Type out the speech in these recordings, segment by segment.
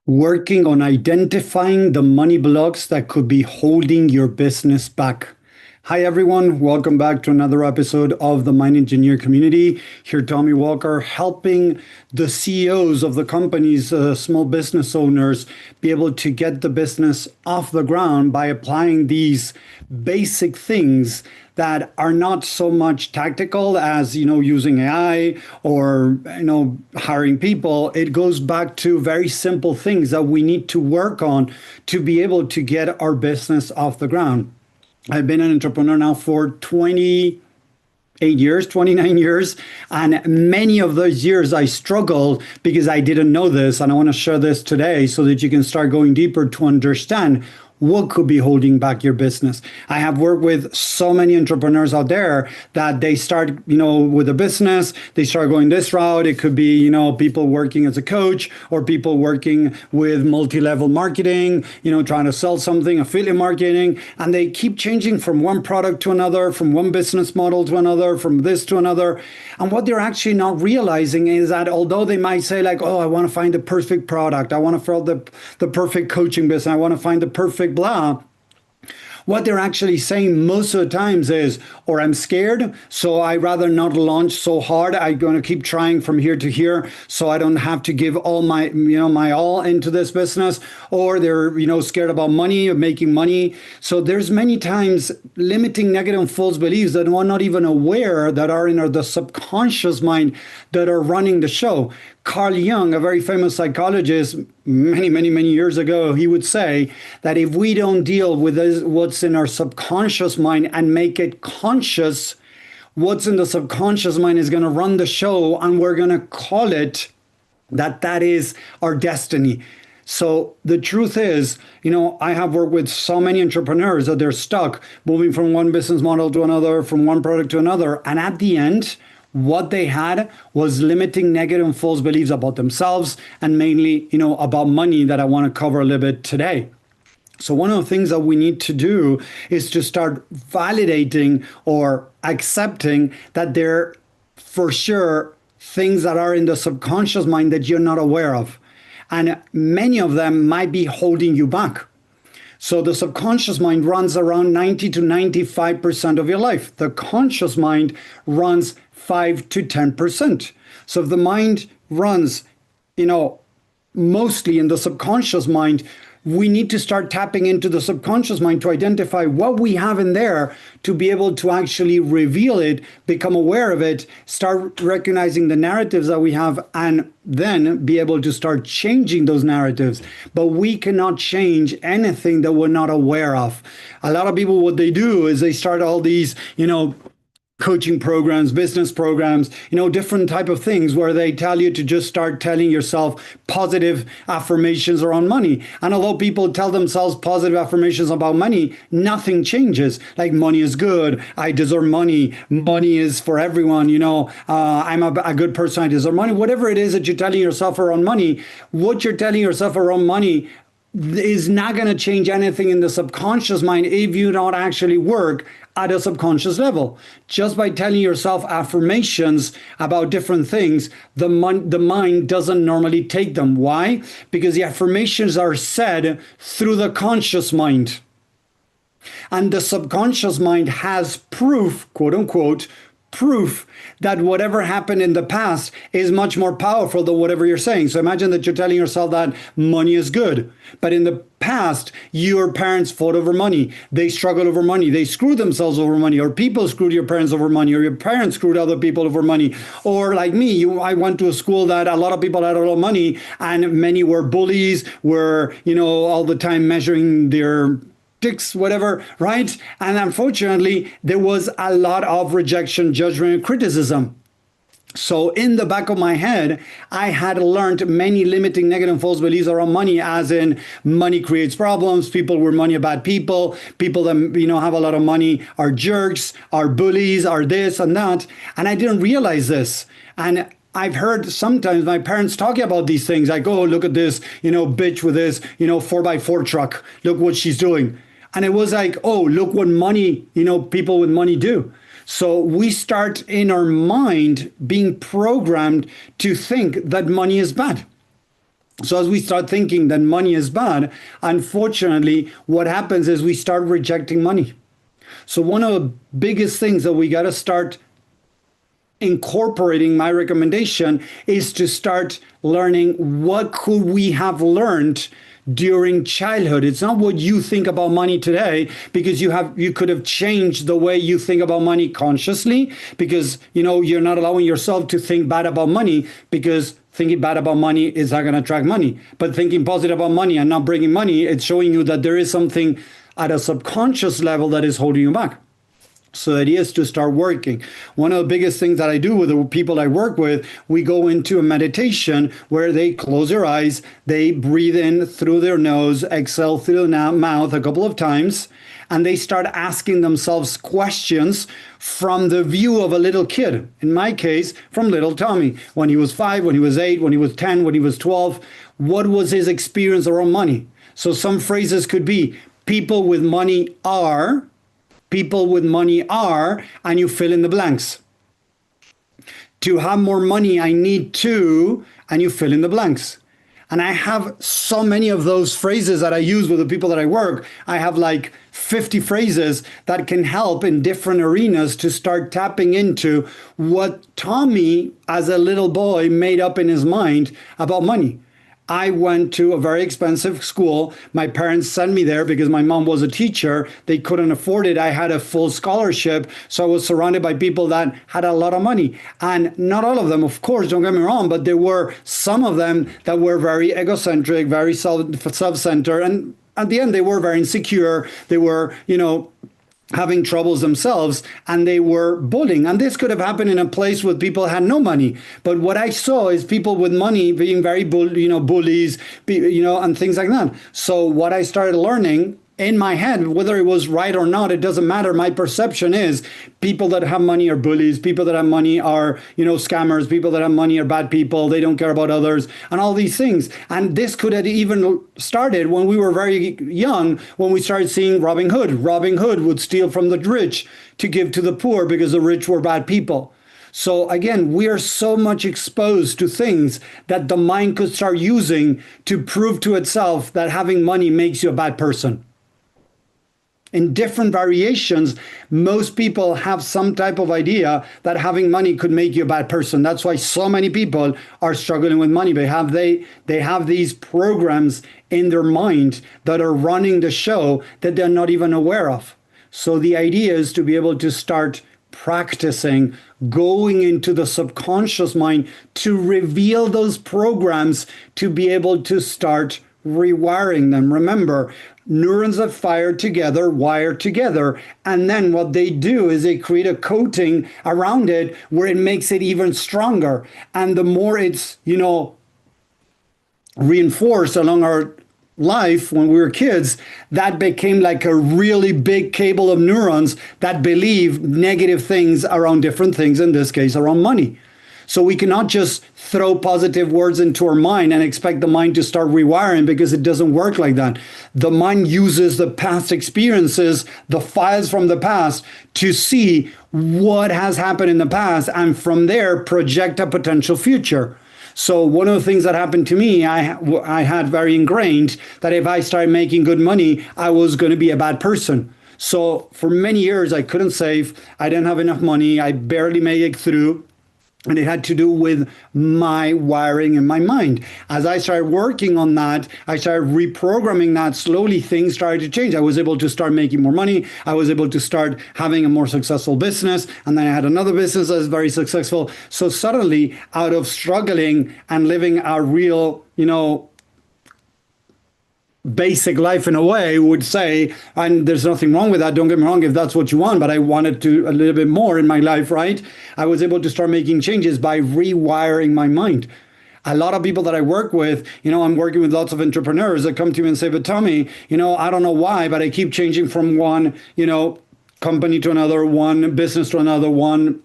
working on identifying the money blocks that could be holding your business back. Hi, everyone. Welcome back to another episode of the Mind Engineer Community. Here, Tommy Walker, helping the CEOs of the companies, small business owners, be able to get the business off the ground by applying these basic things that are not so much tactical as using AI or hiring people. It goes back to very simple things that we need to work on to be able to get our business off the ground. I've been an entrepreneur now for 28 years, 29 years. And many of those years I struggled because I didn't know this. And I want to share this today so that you can start going deeper to understand what could be holding back your business. I have worked with so many entrepreneurs out there that they start, with a business, they start going this route. It could be, people working as a coach or people working with multi-level marketing, trying to sell something, affiliate marketing, and they keep changing from one product to another, from one business model to another, from this to another. And what they're actually not realizing is that although they might say like, oh, I want to find the perfect product, I want to find the perfect coaching business, I want to find the perfect blah. What they're actually saying most of the times is, or I'm scared, so I rather not launch so hard. I'm going to keep trying from here to here, so I don't have to give all my all into this business. Or they're, scared about money, of making money. So there's many times limiting negative and false beliefs that we're not even aware that are in the subconscious mind that are running the show. Carl Jung, a very famous psychologist, many years ago, he would say that if we don't deal with what's in our subconscious mind and make it conscious, what's in the subconscious mind is going to run the show, and we're going to call it that is our destiny. So the truth is, I have worked with so many entrepreneurs that they're stuck moving from one business model to another, from one product to another. And at the end, what they had was limiting negative and false beliefs about themselves and mainly, about money that I want to cover a little bit today. So one of the things that we need to do is to start validating or accepting that there for sure things that are in the subconscious mind that you're not aware of. And many of them might be holding you back. So the subconscious mind runs around 90 to 95% of your life. The conscious mind runs 5 to 10%. So if the mind runs, mostly in the subconscious mind, we need to start tapping into the subconscious mind to identify what we have in there to be able to actually reveal it, become aware of it, start recognizing the narratives that we have, and then be able to start changing those narratives. But we cannot change anything that we're not aware of. A lot of people, what they do is they start all these, coaching programs, business programs, different type of things where they tell you to just start telling yourself positive affirmations around money. And although people tell themselves positive affirmations about money, nothing changes. Like money is good. I deserve money. Money is for everyone. I'm a good person. I deserve money. Whatever it is that you're telling yourself around money, what you're telling yourself around money is not going to change anything in the subconscious mind if you don't actually work at a subconscious level. Just by telling yourself affirmations about different things, the mind doesn't normally take them. Why? Because the affirmations are said through the conscious mind. And the subconscious mind has proof, quote unquote, proof that whatever happened in the past is much more powerful than whatever you're saying. So imagine that you're telling yourself that money is good, but in the past, your parents fought over money. They struggled over money. They screwed themselves over money, or people screwed your parents over money, or your parents screwed other people over money. Or like me, I went to a school that a lot of people had a lot of money, and many were bullies, were, all the time measuring their dicks, whatever, right? And unfortunately, there was a lot of rejection, judgment, and criticism. So in the back of my head, I had learned many limiting negative and false beliefs around money, as in money creates problems, people with money are bad people that, have a lot of money are jerks, are bullies, are this and that. And I didn't realize this. And I've heard sometimes my parents talking about these things, like, oh, look at this, bitch with this, 4x4 truck. Look what she's doing. And it was like, oh, look what money, people with money do. So we start in our mind being programmed to think that money is bad. So as we start thinking that money is bad, unfortunately, what happens is we start rejecting money. So one of the biggest things that we got to start incorporating, my recommendation is to start learning what could we have learned during childhood. It's not what you think about money today, because you could have changed the way you think about money consciously, because you're not allowing yourself to think bad about money, because thinking bad about money is not going to attract money. But thinking positive about money and not bringing money, it's showing you that there is something at a subconscious level that is holding you back. So the idea is to start working. One of the biggest things that I do with the people I work with, we go into a meditation where they close their eyes, they breathe in through their nose, exhale through the mouth a couple of times, and they start asking themselves questions from the view of a little kid. In my case, from little Tommy, when he was 5, when he was 8, when he was 10, when he was 12, what was his experience around money? So some phrases could be, people with money are, and you fill in the blanks. To have more money, I need to, and you fill in the blanks. And I have so many of those phrases that I use with the people that I work. I have like 50 phrases that can help in different arenas to start tapping into what Tommy, as a little boy, made up in his mind about money. I went to a very expensive school. My parents sent me there because my mom was a teacher. They couldn't afford it. I had a full scholarship. So I was surrounded by people that had a lot of money. And not all of them, of course, don't get me wrong, but there were some of them that were very egocentric, very self-centered. And at the end, they were very insecure. They were, having troubles themselves, and they were bullying. And this could have happened in a place where people had no money. But what I saw is people with money being very bullies, and things like that. So what I started learning in my head, whether it was right or not, it doesn't matter. My perception is people that have money are bullies. People that have money are, scammers. People that have money are bad people. They don't care about others and all these things. And this could have even started when we were very young, when we started seeing Robin Hood. Robin Hood would steal from the rich to give to the poor because the rich were bad people. So again, we are so much exposed to things that the mind could start using to prove to itself that having money makes you a bad person. In different variations, most people have some type of idea that having money could make you a bad person. That's why so many people are struggling with money. They have these programs in their mind that are running the show that they're not even aware of. So the idea is to be able to start practicing going into the subconscious mind to reveal those programs, to be able to start rewiring them. Remember, neurons that fire together wire together, and then what they do is they create a coating around it where it makes it even stronger. And the more it's reinforced along our life when we were kids, that became like a really big cable of neurons that believe negative things around different things, in this case around money. So we cannot just throw positive words into our mind and expect the mind to start rewiring, because it doesn't work like that. The mind uses the past experiences, the files from the past, to see what has happened in the past, and from there project a potential future. So one of the things that happened to me, I had very ingrained that if I started making good money, I was going to be a bad person. So for many years, I couldn't save. I didn't have enough money. I barely made it through. And it had to do with my wiring in my mind. As I started working on that, I started reprogramming that. Slowly, things started to change. I was able to start making more money. I was able to start having a more successful business. And then I had another business that was very successful. So suddenly, out of struggling and living a real, basic life in a way, would say, and there's nothing wrong with that, don't get me wrong if that's what you want, but I wanted to a little bit more in my life, right? I was able to start making changes by rewiring my mind. A lot of people that I work with, I'm working with lots of entrepreneurs that come to me and say, but Tommy, I don't know why, but I keep changing from one, company to another, one business to another, one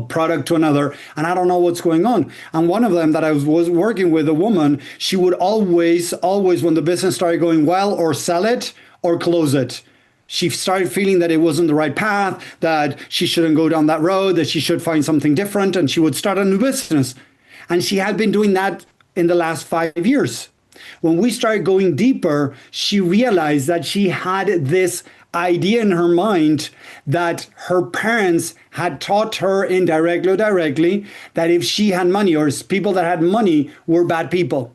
product to another, and I don't know what's going on. And one of them that I was working with, a woman, she would always, when the business started going well, or sell it or close it. She started feeling that it wasn't the right path, that she shouldn't go down that road, that she should find something different, and she would start a new business. And she had been doing that in the last 5 years. When we started going deeper, she realized that she had this idea in her mind that her parents had taught her indirectly or directly that if she had money, or people that had money were bad people.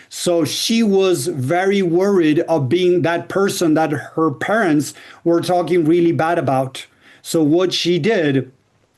So she was very worried of being that person that her parents were talking really bad about. So what she did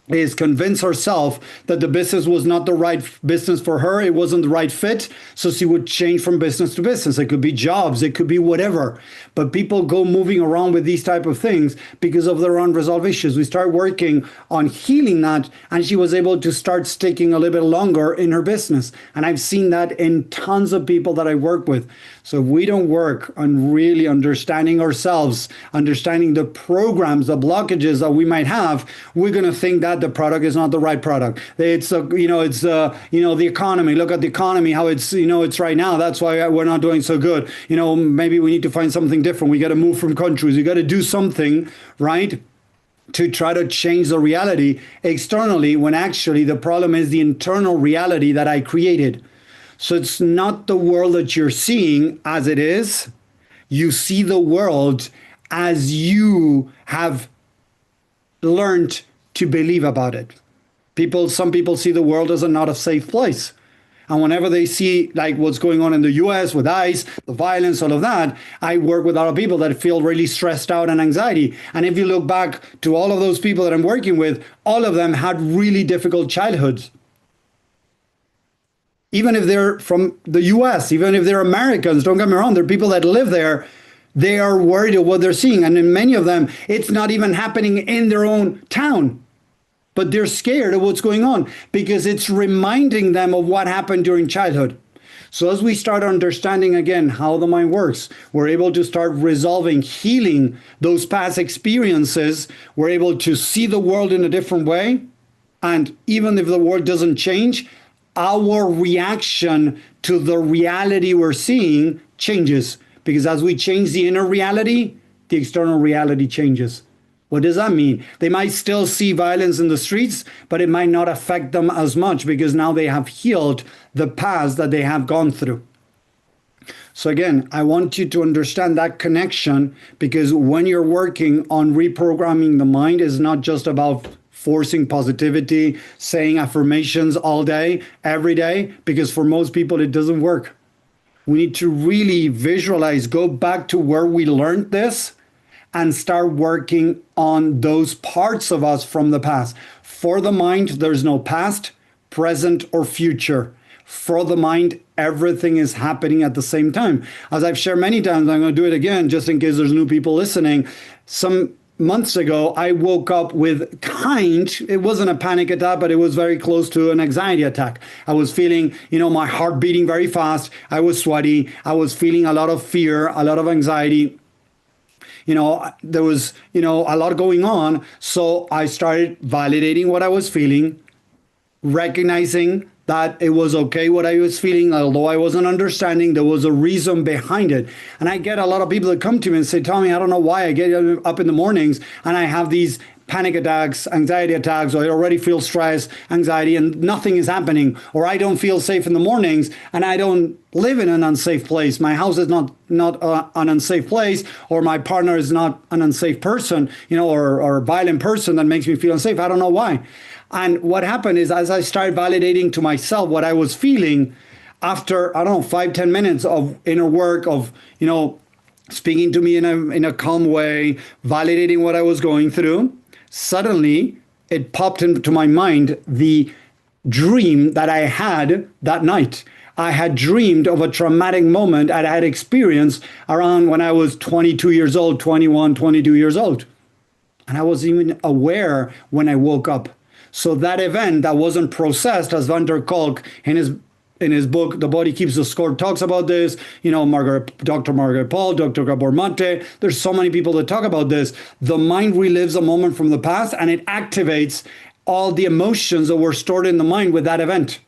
is convince herself that the business was not the right business for her. It wasn't the right fit. So she would change from business to business. It could be jobs, it could be whatever. But people go moving around with these type of things because of their unresolved issues. We start working on healing that, and she was able to start sticking a little bit longer in her business. And I've seen that in tons of people that I work with. So if we don't work on really understanding ourselves, understanding the programs, the blockages that we might have, we're going to think that the product is not the right product. It's the economy. Look at the economy, how it's right now. That's why we're not doing so good. Maybe we need to find something different. We got to move from countries. We got to do something, right, to try to change the reality externally, when actually the problem is the internal reality that I created. So it's not the world that you're seeing as it is. You see the world as you have learned to believe about it. Some people see the world as not a safe place. And whenever they see like what's going on in the US with ICE, the violence, all of that, I work with a lot of people that feel really stressed out and anxiety. And if you look back to all of those people that I'm working with, all of them had really difficult childhoods. Even if they're from the US, even if they're Americans, don't get me wrong, there are people that live there. They are worried of what they're seeing. And in many of them, it's not even happening in their own town. But they're scared of what's going on because it's reminding them of what happened during childhood. So as we start understanding again how the mind works, we're able to start resolving, healing those past experiences. We're able to see the world in a different way. And even if the world doesn't change, our reaction to the reality we're seeing changes. Because as we change the inner reality, the external reality changes. What does that mean? They might still see violence in the streets, but it might not affect them as much because now they have healed the past that they have gone through. So again, I want you to understand that connection, because when you're working on reprogramming the mind, it's not just about forcing positivity, saying affirmations all day, every day, because for most people it doesn't work. We need to really visualize, go back to where we learned this, and start working on those parts of us from the past. For the mind, there's no past, present, or future. For the mind, everything is happening at the same time. As I've shared many times, I'm going to do it again, just in case there's new people listening. Some months ago, I woke up with it wasn't a panic attack, but it was very close to an anxiety attack. I was feeling, my heart beating very fast. I was sweaty. I was feeling a lot of fear, a lot of anxiety. There was, a lot going on. So I started validating what I was feeling, recognizing that it was okay what I was feeling, although I wasn't understanding, there was a reason behind it. And I get a lot of people that come to me and say, Tommy, I don't know why I get up in the mornings and I have these panic attacks, anxiety attacks, or I already feel stress, anxiety, and nothing is happening. Or I don't feel safe in the mornings and I don't live in an unsafe place. My house is not an unsafe place, or my partner is not an unsafe person, or a violent person that makes me feel unsafe. I don't know why. And what happened is, as I started validating to myself what I was feeling, after, 5-10 minutes of inner work, of, speaking to me in a calm way, validating what I was going through, suddenly it popped into my mind the dream that I had that night. I had dreamed of a traumatic moment I had experienced around when I was 22 years old, 21, 22 years old. And I wasn't even aware when I woke up. So that event that wasn't processed, as Van der Kolk in his book, The Body Keeps the Score, talks about this, Dr. Margaret Paul, Dr. Gabor Mate, there's so many people that talk about this. The mind relives a moment from the past and it activates all the emotions that were stored in the mind with that event.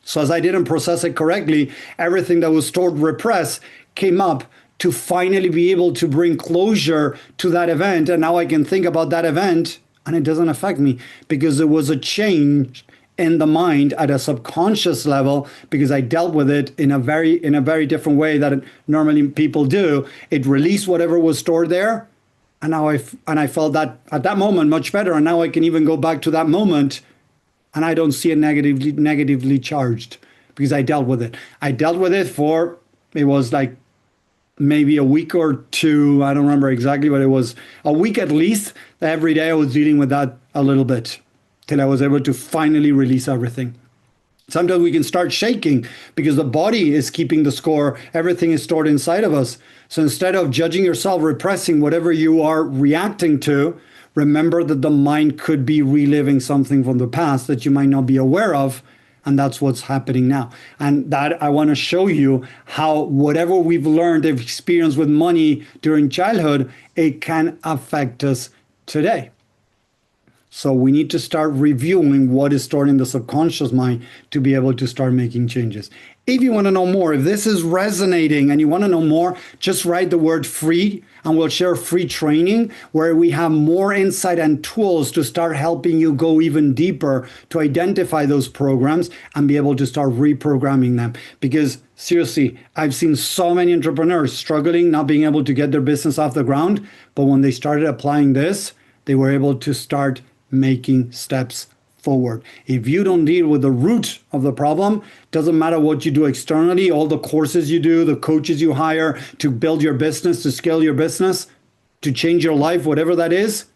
So as I didn't process it correctly, everything that was stored repressed came up to finally be able to bring closure to that event. And now I can think about that event and it doesn't affect me because there was a change in the mind at a subconscious level, because I dealt with it in a very different way that normally people do. It released whatever was stored there, and now I felt that at that moment much better. And now I can even go back to that moment, and I don't see it negatively charged because I dealt with it. I dealt with it for, it was like maybe a week or two. I don't remember exactly, but it was a week at least. Every day I was dealing with that a little bit till I was able to finally release everything. Sometimes we can start shaking because the body is keeping the score. Everything is stored inside of us. So instead of judging yourself, repressing whatever you are reacting to, remember that the mind could be reliving something from the past that you might not be aware of. And that's what's happening now. And that I want to show you how whatever we've learned, experienced with money during childhood, it can affect us today. So we need to start reviewing what is stored in the subconscious mind to be able to start making changes. If you want to know more, if this is resonating and you want to know more, just write the word free and we'll share free training where we have more insight and tools to start helping you go even deeper to identify those programs and be able to start reprogramming them. Because seriously, I've seen so many entrepreneurs struggling, not being able to get their business off the ground. But when they started applying this, they were able to start making steps forward. If you don't deal with the root of the problem, doesn't matter what you do externally, all the courses you do, the coaches you hire to build your business, to scale your business, to change your life, whatever that is,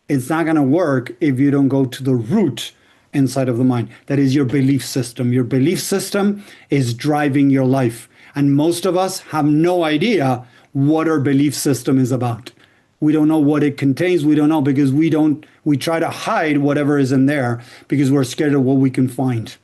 it's not going to work if you don't go to the root inside of the mind. That is your belief system. Your belief system is driving your life. And most of us have no idea what our belief system is about. We don't know what it contains. We don't know because we try to hide whatever is in there because we're scared of what we can find.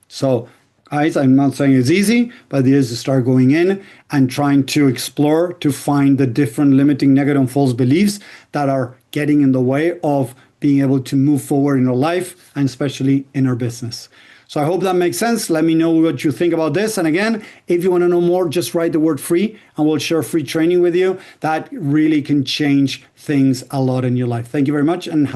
So, guys, I'm not saying it's easy, but it is to start going in and trying to explore to find the different limiting negative and false beliefs that are getting in the way of being able to move forward in our life and especially in our business. So I hope that makes sense. Let me know what you think about this. And again, if you want to know more, just write the word free and we'll share free training with you that really can change things a lot in your life. Thank you very much. And